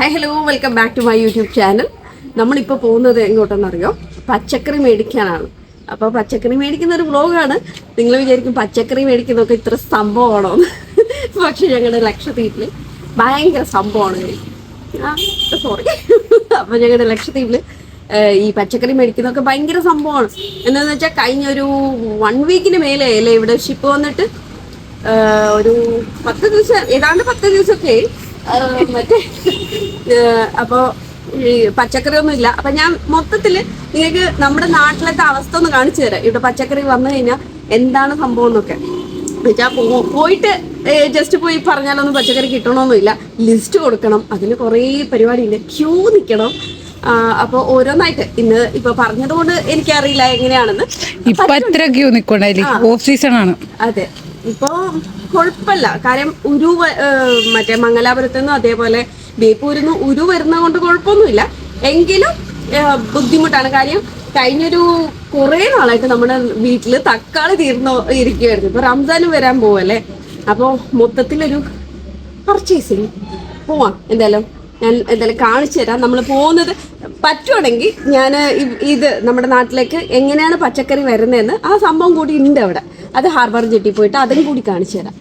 Hi hello welcome back to my YouTube channel. നമ്മളിപ്പോൾ പോകുന്നത് എങ്ങോട്ടെന്നറിയോ? പച്ചക്കറി മേടിക്കാനാണ്. അപ്പോൾ പച്ചക്കറി മേടിക്കുന്ന ഒരു വ്ളോഗാണ്. നിങ്ങൾ വിചാരിക്കും പച്ചക്കറി മേടിക്കുന്നതൊക്കെ ഇത്ര സംഭവമാണോ? പക്ഷെ ഞങ്ങളുടെ ലക്ഷദ്വീപിൽ ഭയങ്കര സംഭവമാണ്. സോറി. അപ്പോൾ ഞങ്ങളുടെ ലക്ഷദ്വീപിൽ ഈ പച്ചക്കറി മേടിക്കുന്നതൊക്കെ ഭയങ്കര സംഭവമാണ്. എന്താണെന്ന് വെച്ചാൽ കഴിഞ്ഞ ഒരു 1 വീക്കിന് മേലെ അല്ലേ ഇവിടെ ഷിപ്പ് വന്നിട്ട് ഒരു 10 ദിവസം, ഏതാണ്ട് 10 ദിവസമൊക്കെ മറ്റേ അപ്പോൾ ഈ പച്ചക്കറി ഒന്നും ഇല്ല. അപ്പം ഞാൻ മൊത്തത്തിൽ നിങ്ങൾക്ക് നമ്മുടെ നാട്ടിലത്തെ അവസ്ഥ ഒന്ന് കാണിച്ചു തരാം. ഇവിടെ പച്ചക്കറി വന്നു കഴിഞ്ഞാൽ എന്താണ് സംഭവം എന്നൊക്കെ വെച്ചാൽ പോയിട്ട് ജസ്റ്റ് പോയി പറഞ്ഞാലൊന്നും പച്ചക്കറി കിട്ടണമെന്നില്ല. ലിസ്റ്റ് കൊടുക്കണം, അതിന് കുറേ പരിപാടിയുണ്ട്, ക്യൂ നിൽക്കണം. അപ്പോൾ ഓരോന്നായിട്ട് ഇന്ന് ഇപ്പൊ പറഞ്ഞതുകൊണ്ട് എനിക്കറിയില്ല എങ്ങനെയാണെന്ന്. ക്യൂ ഓഫ് സീസൺ ആണ്. അതെ, ഇപ്പൊ കുഴപ്പമില്ല. കാര്യം മറ്റേ മംഗലാപുരത്തു നിന്നും അതേപോലെ ബേപ്പൂരിൽ ഉരു വരുന്നത് കൊണ്ട് കുഴപ്പമൊന്നുമില്ല. എങ്കിലും ബുദ്ധിമുട്ടാണ്. കാര്യം കഴിഞ്ഞൊരു കുറേ നാളായിട്ട് നമ്മുടെ വീട്ടിൽ തക്കാളി ഇരിക്കുമായിരുന്നു. ഇപ്പൊ റംസാനും വരാൻ പോവല്ലേ. അപ്പോൾ മൊത്തത്തിലൊരു പർച്ചേസിങ് പോവാം. ഞാൻ എന്തായാലും കാണിച്ചു തരാം. നമ്മൾ പോകുന്നത് പറ്റുവാണെങ്കിൽ ഞാൻ ഇത് നമ്മുടെ നാട്ടിലേക്ക് എങ്ങനെയാണ് പച്ചക്കറി വരുന്നതെന്ന് ആ സംഭവം കൂടി ഉണ്ട് അവിടെ. അത് ഹാർബർ ജെട്ടി പോയിട്ട് അതും കൂടി കാണിച്ചു തരാം.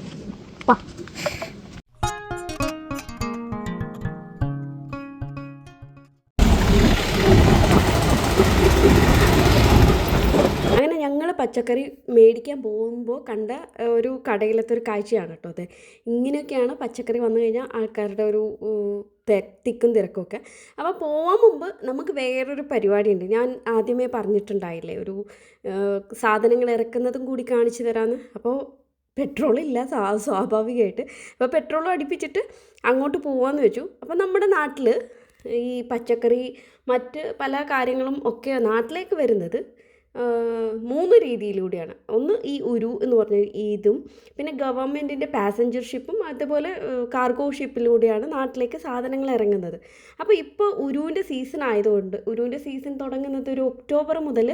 അങ്ങനെ ഞങ്ങൾ പച്ചക്കറി മേടിക്കാൻ പോകുമ്പോൾ കണ്ട ഒരു കടയിലത്തെ ഒരു കാഴ്ചയാണ് കേട്ടോ അത്. ഇങ്ങനെയൊക്കെയാണ് പച്ചക്കറി വന്നു കഴിഞ്ഞാൽ ആൾക്കാരുടെ ഒരു തിക്കും തിരക്കൊക്കെ. അപ്പോൾ പോകാൻ മുമ്പ് നമുക്ക് വേറൊരു പരിപാടിയുണ്ട്. ഞാൻ ആദ്യമേ പറഞ്ഞിട്ടുണ്ടായില്ലേ, ഒരു സാധനങ്ങൾ ഇറക്കുന്നതും കൂടി കാണിച്ചു തരാമെന്ന്. അപ്പോൾ പെട്രോളില്ല സ്വാഭാവികമായിട്ട്. അപ്പോൾ പെട്രോൾ അടിപ്പിച്ചിട്ട് അങ്ങോട്ട് പോകാമെന്ന് വെച്ചു. അപ്പോൾ നമ്മുടെ നാട്ടിൽ ഈ പച്ചക്കറി മറ്റ് പല കാര്യങ്ങളും ഒക്കെ നാട്ടിലേക്ക് വരുന്നത് 3 രീതിയിലൂടെയാണ്. ഒന്ന് ഈ ഉരു എന്ന് പറഞ്ഞ ഇതും, പിന്നെ ഗവൺമെൻറ്റിൻ്റെ പാസഞ്ചർ ഷിപ്പും, അതുപോലെ കാർഗോ ഷിപ്പിലൂടെയാണ് നാട്ടിലേക്ക് സാധനങ്ങൾ ഇറങ്ങുന്നത്. അപ്പോൾ ഇപ്പോൾ ഉരുവിൻ്റെ സീസൺ ആയതുകൊണ്ട്, ഉരുവിൻ്റെ സീസൺ തുടങ്ങുന്നത് ഒരു ഒക്ടോബർ മുതൽ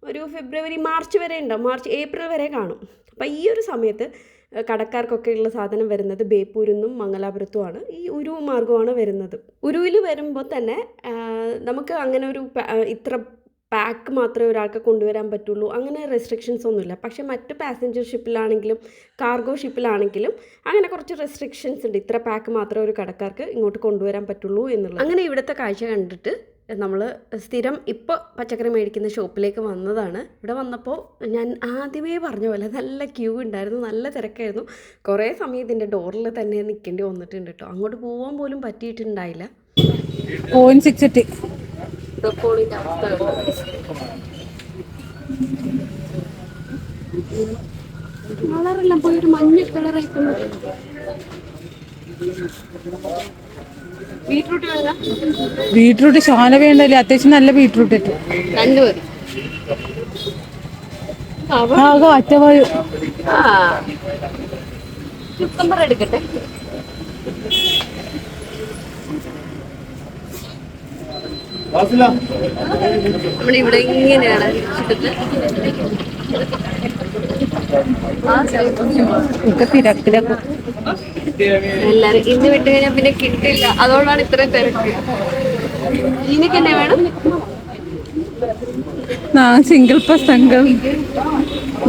ഒരു ഫെബ്രുവരി മാർച്ച് വരെ ഉണ്ടാവും. ഏപ്രിൽ വരെ കാണും. അപ്പോൾ ഈ ഒരു സമയത്ത് കടക്കാർക്കൊക്കെ ഉള്ള സാധനം വരുന്നത് ബേപ്പൂരിൽ നിന്നും മംഗലാപുരത്തുമാണ്. ഈ ഉരു മാർഗമാണ് വരുന്നത്. ഉരുവിൽ വരുമ്പോൾ തന്നെ നമുക്ക് അങ്ങനെ ഒരു ഇത്ര പാക്ക് മാത്രമേ ഒരാൾക്ക് കൊണ്ടുവരാൻ പറ്റുള്ളൂ, അങ്ങനെ റെസ്ട്രിക്ഷൻസ് ഒന്നുമില്ല. പക്ഷേ മറ്റ് പാസഞ്ചർ ഷിപ്പിലാണെങ്കിലും കാർഗോ ഷിപ്പിലാണെങ്കിലും അങ്ങനെ കുറച്ച് റെസ്ട്രിക്ഷൻസ് ഉണ്ട്. ഇത്ര പാക്ക് മാത്രമേ ഒരു കടക്കാർക്ക് ഇങ്ങോട്ട് കൊണ്ടുവരാൻ പറ്റുള്ളൂ എന്നുള്ളത്. അങ്ങനെ ഇവിടുത്തെ കാഴ്ച കണ്ടിട്ട് നമ്മൾ സ്ഥിരം ഇപ്പോൾ പച്ചക്കറി മേടിക്കുന്ന ഷോപ്പിലേക്ക് വന്നതാണ്. ഇവിടെ വന്നപ്പോൾ ഞാൻ ആദ്യമേ പറഞ്ഞ പോലെ നല്ല ക്യൂ ഉണ്ടായിരുന്നു, നല്ല തിരക്കായിരുന്നു. കുറേ സമയം ഇതിൻ്റെ ഡോറിൽ തന്നെ നിൽക്കേണ്ടി വന്നിട്ടുണ്ട് കേട്ടോ. അങ്ങോട്ട് പോകാൻ പോലും പറ്റിയിട്ടുണ്ടായില്ല. ബ്രൊക്കോളിൻ്റെ അവസ്ഥ കളറെല്ലാം പോയൊരു മഞ്ഞ കളറായിട്ടുണ്ട്. ബീട്രൂട്ട് ശാല വേണ്ടല്ലേ, അത്യാവശ്യം നല്ല ബീട്രൂട്ട് ഇട്ടു. 2 പേര് അറ്റവായു കുക്കുംബർ എടുക്കട്ടെ. നമ്മളിവിടെ ഇങ്ങനെയാണ് എല്ലാരും ഇന്ന് വിട്ട് കഴിഞ്ഞാൽ പിന്നെ കിട്ടില്ല. അതുകൊണ്ടാണ് ഇത്രയും തിരക്ക്. ഇതിനൊക്കെ തന്നെ വേണം. സിംഗിൾ പ്രസംഗം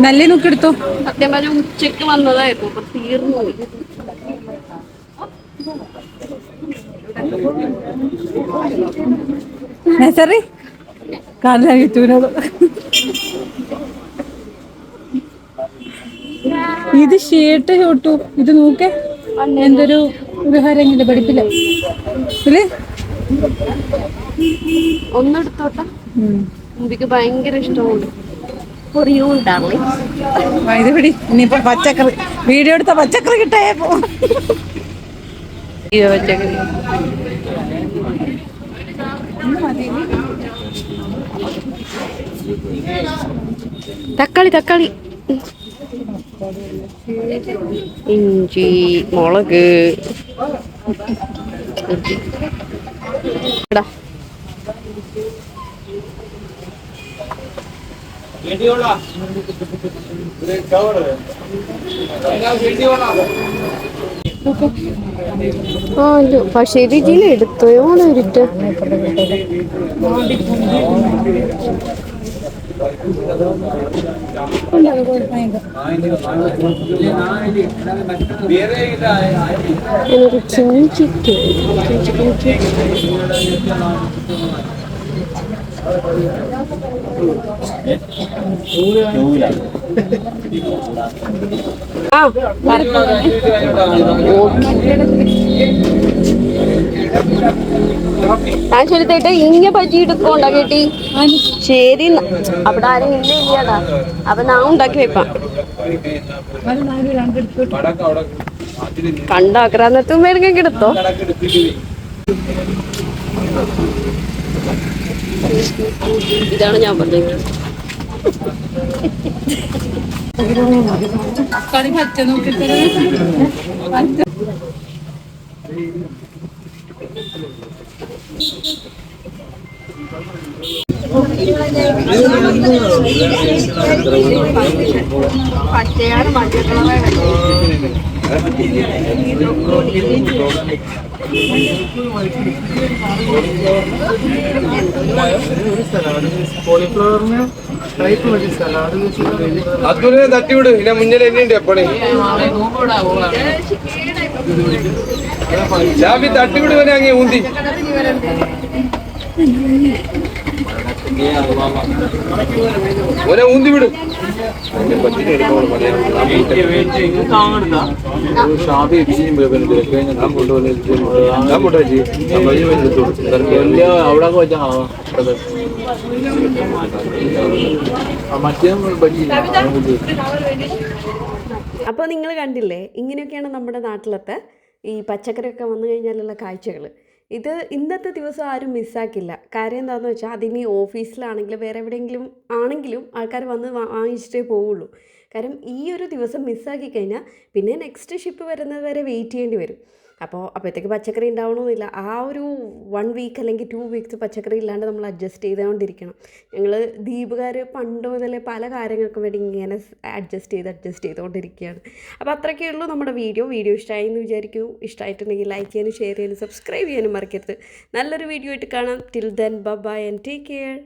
നല്ല നോക്കെടുത്തോ. സത്യം പറഞ്ഞ ഉച്ചക്ക് വന്നതായിരുന്നു, അപ്പൊ തീർന്നു പോയി. ഇത് ഷീട്ട് ചോട്ടു. ഇത് നോക്കേ, എന്തൊരു ഹരങ്ങില്ല പഠിപ്പില്ല. ഒന്നെടുത്തോട്ടെ, എനിക്ക് ഭയങ്കര ഇഷ്ടമാണ്. ഇത് പിടി. ഇനിയിപ്പോ പച്ചക്കറി വീഡിയോ എടുത്ത പച്ചക്കറി കിട്ടായേ പോ. പച്ചക്കറി തക്കാളി ഇഞ്ചി, മുളക്. ആ അല്ലോ പക്ഷേ ഇതിൽ എടുത്തോയോന്ന് ഒരിട്ട് എന്നൊരു ചിഞ്ചിക്ക് ആ ഞാൻ ചെലുത്തായിട്ട് ഇങ്ങനെ പറ്റി എടുക്കോണ്ട കേട്ടി ശരി അവിടെ ആരും ഇല്ല ഇല്ലാടാ അപ്പൊ ഞാൻ ഉണ്ടാക്കി വെപ്പാം കണ്ടാക്രാന്നത്തും പേരെങ്കിൽ എടുത്തോ ഇതാണ് ഞാൻ പറഞ്ഞത് തക്കാളി പച്ച നോക്കിട്ട് പച്ചയാണ് അതുപോലെ തട്ടിവിട് ഇല്ല മുന്നിൽ എന്നെ എപ്പോഴേ ലാബി തട്ടിവിട് വരെ അങ്ങേ ഊന്തി ഒരേ ഊന്തി വിട് അപ്പോൾ നിങ്ങൾ കണ്ടില്ലേ ഇങ്ങനെയൊക്കെയാണ് നമ്മുടെ നാട്ടിലത്തെ ഈ പച്ചക്കറിയൊക്കെ വന്നു കഴിഞ്ഞാലുള്ള കാഴ്ചകൾ ഇത് ഇന്നത്തെ ദിവസം ആരും മിസ്സാക്കില്ല കാര്യം എന്താണെന്ന് വെച്ചാൽ അതിനി ഓഫീസിലാണെങ്കിലും വേറെ എവിടെയെങ്കിലും ആണെങ്കിലും ആൾക്കാർ വന്ന് വാങ്ങിച്ചിട്ടേ പോവുള്ളൂ കാര്യം ഈ ഒരു ദിവസം മിസ്സാക്കി കഴിഞ്ഞാൽ പിന്നെ നെക്സ്റ്റ് ഷിപ്പ് വരുന്നത് വരെ വെയിറ്റ് ചെയ്യേണ്ടി വരും അപ്പോഴത്തേക്ക് പച്ചക്കറി ഉണ്ടാവണമെന്നില്ല ആ ഒരു 1 വീക്ക് അല്ലെങ്കിൽ 2 വീക്സ് പച്ചക്കറി ഇല്ലാണ്ട് നമ്മൾ അഡ്ജസ്റ്റ് ചെയ്തുകൊണ്ടിരിക്കണം ഞങ്ങൾ ദ്വീപുകാർ പണ്ട് മുതലേ പല കാര്യങ്ങൾക്കും വേണ്ടി ഇങ്ങനെ അഡ്ജസ്റ്റ് ചെയ്തുകൊണ്ടിരിക്കുകയാണ് അപ്പോൾ അത്രയൊക്കെ ഉള്ളൂ നമ്മുടെ വീഡിയോ ഇഷ്ടമായി എന്ന് വിചാരിക്കും ഇഷ്ടമായിട്ടുണ്ടെങ്കിൽ ലൈക്ക് ചെയ്യാനും ഷെയർ ചെയ്യാനും സബ്സ്ക്രൈബ് ചെയ്യാനും മറക്കരുത് നല്ലൊരു വീഡിയോ ആയിട്ട് കാണാം till then bye and take care